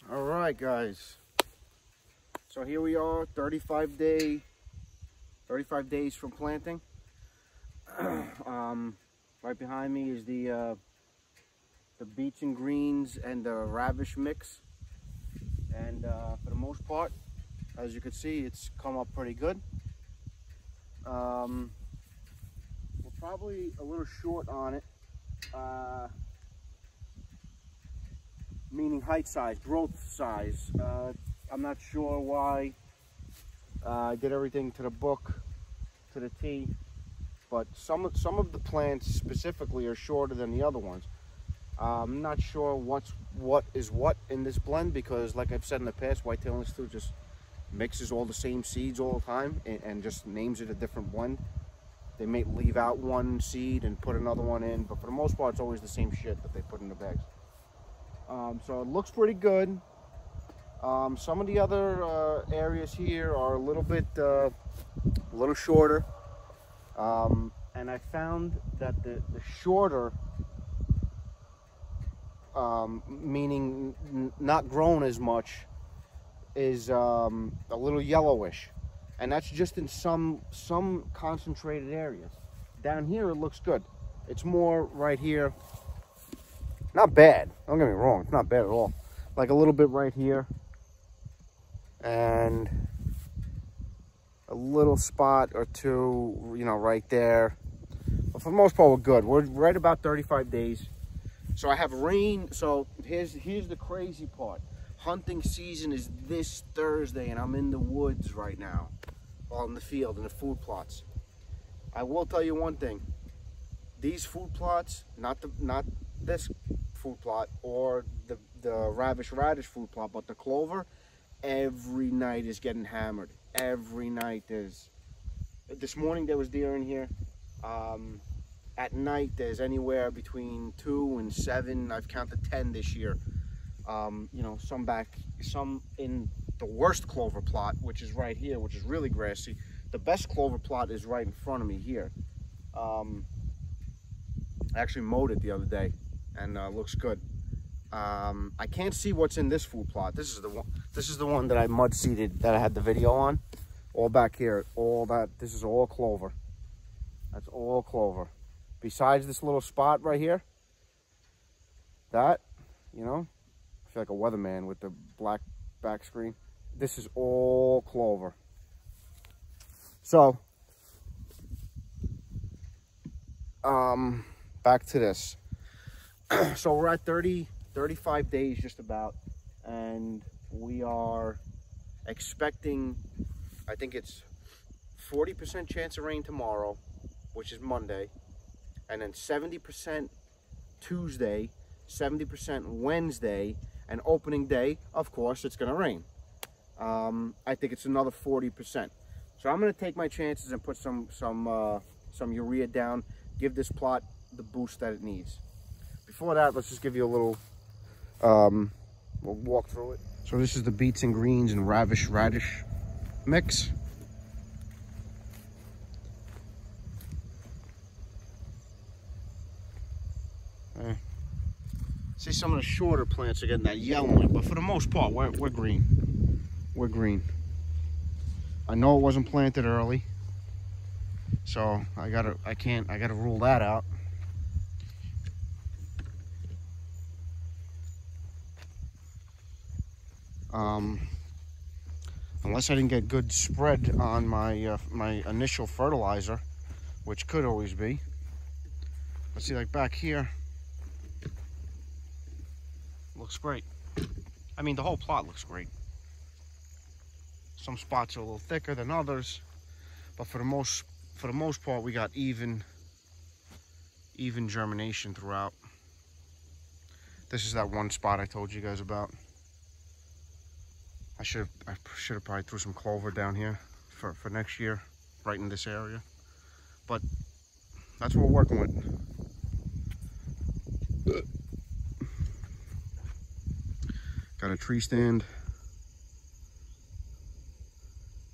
All right, guys. So here we are, 35 days from planting. Right behind me is the beets and greens and the ravish mix. And for the most part, as you can see, it's come up pretty good. We're probably a little short on it, meaning height size, growth size. I'm not sure why I did everything to the book, to the T, but some of the plants specifically are shorter than the other ones. I'm not sure what is what in this blend, because like I've said in the past, Whitetail Institute just mixes all the same seeds all the time and just names it a different blend. They may leave out one seed and put another one in, but for the most part, it's always the same shit that they put in the bags. So it looks pretty good. Some of the other areas here are a little bit, a little shorter. And I found that the shorter, meaning not grown as much, is a little yellowish. And that's just in some concentrated areas. Down here, it looks good. It's more right here. Not bad. Don't get me wrong. It's not bad at all. Like a little bit right here. And a little spot or two, you know, right there. But for the most part, we're good. We're right about 35 days. So I have rain. So here's the crazy part. Hunting season is this Thursday, and I'm in the woods right now. On the field, in the food plots. I will tell you one thing. These food plots, not this food plot or the ravish radish food plot, but the clover, every night is getting hammered. Every night is. This morning there was deer in here. At night there's anywhere between 2 and 7. I've counted 10 this year. You know, some in the worst clover plot, which is right here, which is really grassy. The best clover plot is right in front of me here. I actually mowed it the other day, and looks good. I can't see what's in this food plot. This is the one. This is the one that I mud seeded, that I had the video on. All back here, all that. This is all clover. That's all clover. Besides this little spot right here, that, you know, I feel like a weatherman with the black back screen. This is all clover. So, back to this. So we're at 35 days just about, and we are expecting, I think it's 40% chance of rain tomorrow, which is Monday, and then 70% Tuesday, 70% Wednesday, and opening day, of course, it's going to rain. I think it's another 40%. So I'm going to take my chances and put some urea down, give this plot the boost that it needs. Before that, let's just give you a little, we'll walk through it. So this is the beets and greens and ravish radish mix. See, some of the shorter plants are getting that yellowing, but for the most part, we're green. We're green. I know it wasn't planted early, so I gotta rule that out. Unless I didn't get good spread on my my initial fertilizer, which could always be. But see, like back here, looks great. I mean, the whole plot looks great. Some spots are a little thicker than others, but for the most part, we got even germination throughout. This is that one spot I told you guys about. I should have probably threw some clover down here for next year, right in this area. But that's what we're working with. Got a tree stand.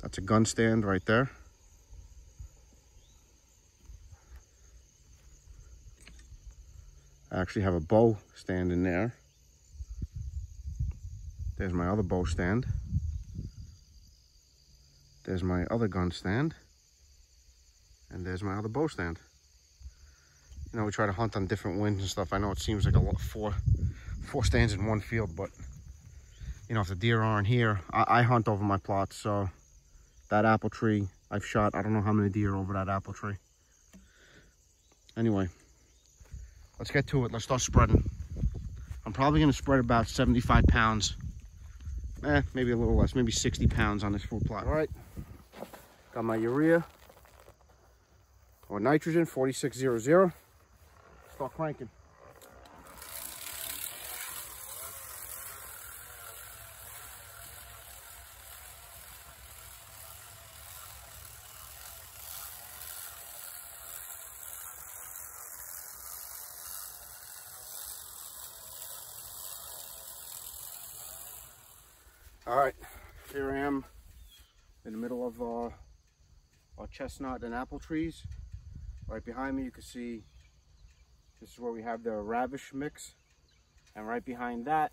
That's a gun stand right there. I actually have a bow stand in there. There's my other bow stand. There's my other gun stand. And there's my other bow stand. You know, we try to hunt on different winds and stuff. I know it seems like a lot, four stands in one field, but you know, if the deer aren't here, I hunt over my plots. So that apple tree, I've shot, I don't know how many deer over that apple tree. Anyway, let's get to it. Let's start spreading. I'm probably going to spread about 75 pounds. Maybe a little less, maybe 60 pounds on this full plot. All right, got my urea or nitrogen, 4600. Start cranking. All right, here I am in the middle of our chestnut and apple trees. Right behind me, you can see this is where we have the ravish mix. And right behind that,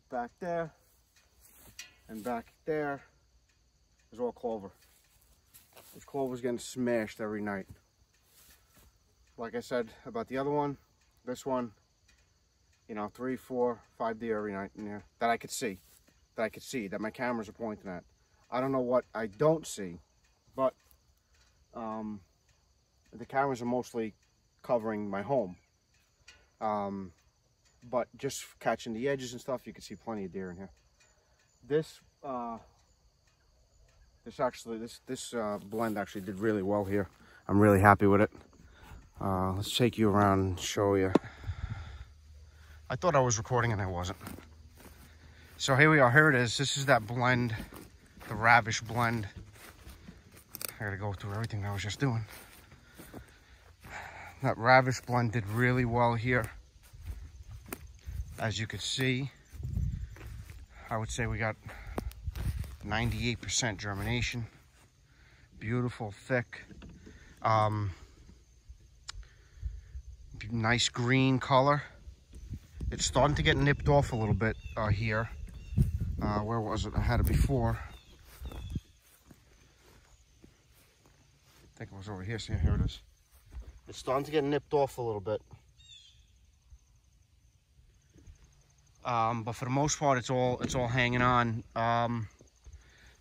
back there, and back there, is all clover. This clover's getting smashed every night. Like I said about the other one, this one, you know, 3, 4, 5 deer every night in there that I could see. That my cameras are pointing at. I don't know what I don't see, but the cameras are mostly covering my home. But just catching the edges and stuff, you can see plenty of deer in here. This blend actually did really well here. I'm really happy with it. Let's take you around and show you. I thought I was recording and I wasn't. So here we are, here it is. This is that blend, the ravish blend. I gotta go through everything I was just doing. That ravish blend did really well here. As you could see, I would say we got 98% germination. Beautiful, thick, nice green color. It's starting to get nipped off a little bit here. Where was it? I had it before. I think it was over here. See, here it is. It's starting to get nipped off a little bit. But for the most part, it's all hanging on.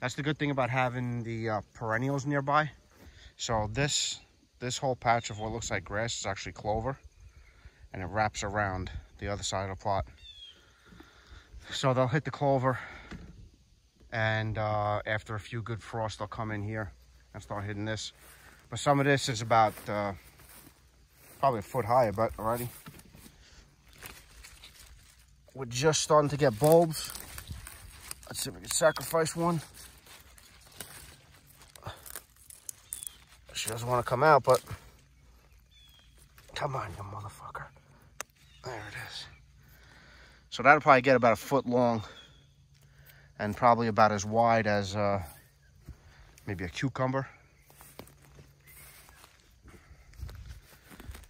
That's the good thing about having the perennials nearby. So this whole patch of what looks like grass is actually clover, and it wraps around the other side of the plot. So they'll hit the clover, and after a few good frosts, they'll come in here and start hitting this. But some of this is about probably a foot high about already. We're just starting to get bulbs. Let's see if we can sacrifice one. She doesn't want to come out, but come on, you motherfucker. There it is. So that'll probably get about a foot long and probably about as wide as maybe a cucumber.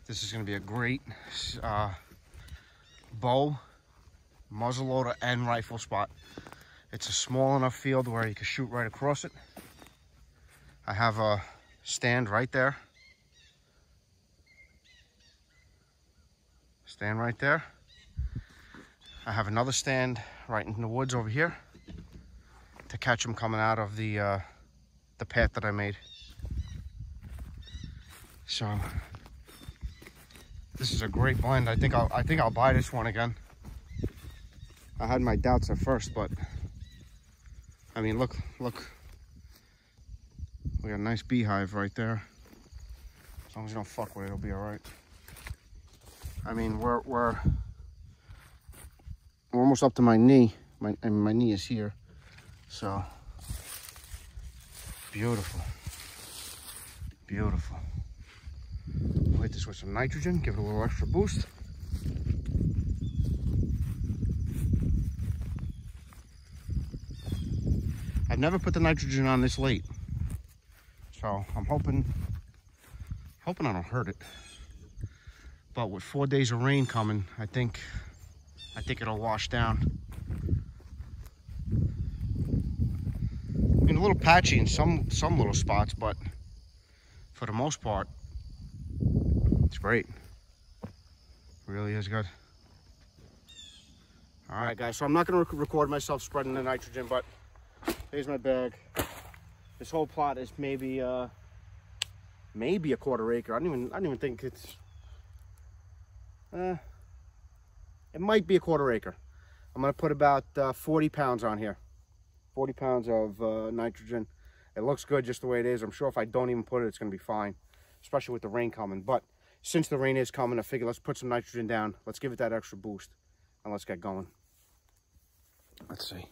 This is going to be a great bow, muzzleloader, and rifle spot. It's a small enough field where you can shoot right across it. I have a stand right there. Stand right there. I have another stand right in the woods over here to catch them coming out of the path that I made. So this is a great blend. I think I'll buy this one again. I had my doubts at first, but I mean, look. We got a nice beehive right there. As long as you don't fuck with it, it'll be all right. I mean, we're almost up to my knee. My knee is here. So beautiful, beautiful. We'll hit this with some nitrogen, give it a little extra boost. I've never put the nitrogen on this late, so I'm hoping I don't hurt it. But with 4 days of rain coming, I think it'll wash down. little patchy in some little spots, but for the most part, it's great. Really is good. All right, guys, so I'm not going to record myself spreading the nitrogen, but here's my bag. This whole plot is maybe a quarter acre. I don't even think it's it might be a quarter acre. I'm going to put about 40 pounds on here. 40 pounds of nitrogen. It looks good just the way it is. I'm sure if I don't even put it, it's going to be fine, especially with the rain coming. But since the rain is coming, I figure let's put some nitrogen down. Let's give it that extra boost, and let's get going. Let's see.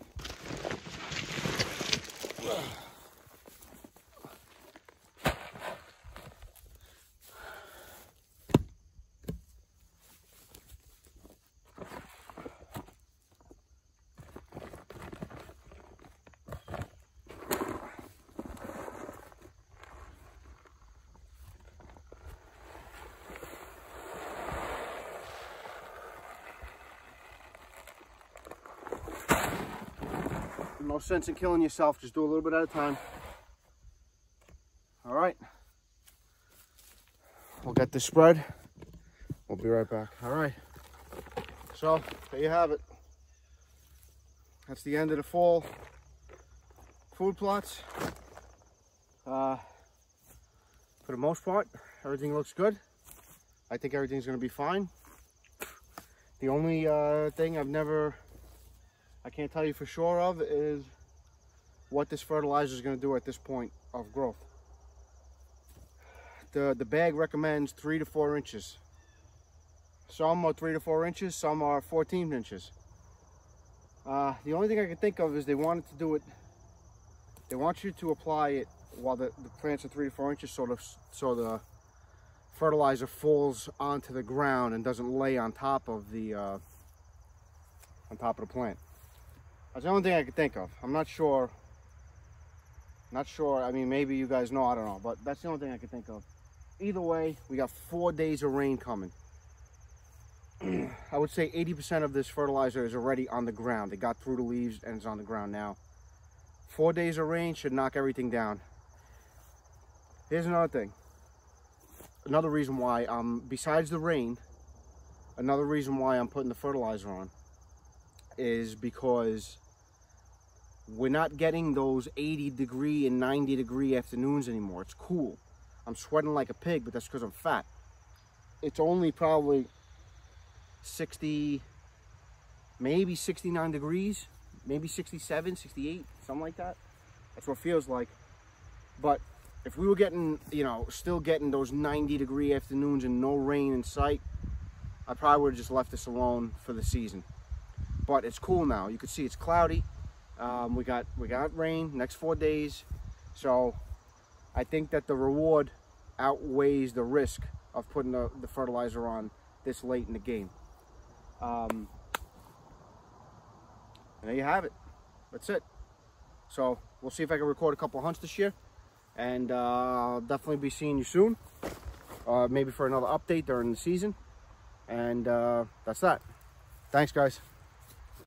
No sense in killing yourself. Just do a little bit at a time. All right. We'll get this spread. We'll be right back. All right. So there you have it. That's the end of the fall food plots. For the most part, everything looks good. I think everything's going to be fine. The only thing I can't tell you for sure of is what this fertilizer is going to do at this point of growth. The bag recommends 3 to 4 inches. Some are 3 to 4 inches, some are 14 inches. The only thing I can think of is they want you to apply it while the plants are 3 to 4 inches, so the fertilizer falls onto the ground and doesn't lay on top of the plant. That's the only thing I can think of. I'm not sure. I mean, maybe you guys know, I don't know, but that's the only thing I can think of. Either way, we got 4 days of rain coming. I would say 80% of this fertilizer is already on the ground. It got through the leaves and it's on the ground now. 4 days of rain should knock everything down. Here's another thing. Another reason why, besides the rain, another reason why I'm putting the fertilizer on is because we're not getting those 80-degree and 90-degree afternoons anymore. It's cool. I'm sweating like a pig, but that's because I'm fat. It's only probably 60, maybe 69 degrees, maybe 67, 68, something like that. That's what it feels like. But if we were getting, still getting those 90-degree afternoons and no rain in sight, I probably would have just left this alone for the season. But it's cool now. You can see it's cloudy. We got rain next 4 days. So I think that the reward outweighs the risk of putting the fertilizer on this late in the game. And there you have it. That's it. So we'll see if I can record a couple hunts this year. And I'll definitely be seeing you soon. Maybe for another update during the season. And that's that. Thanks, guys.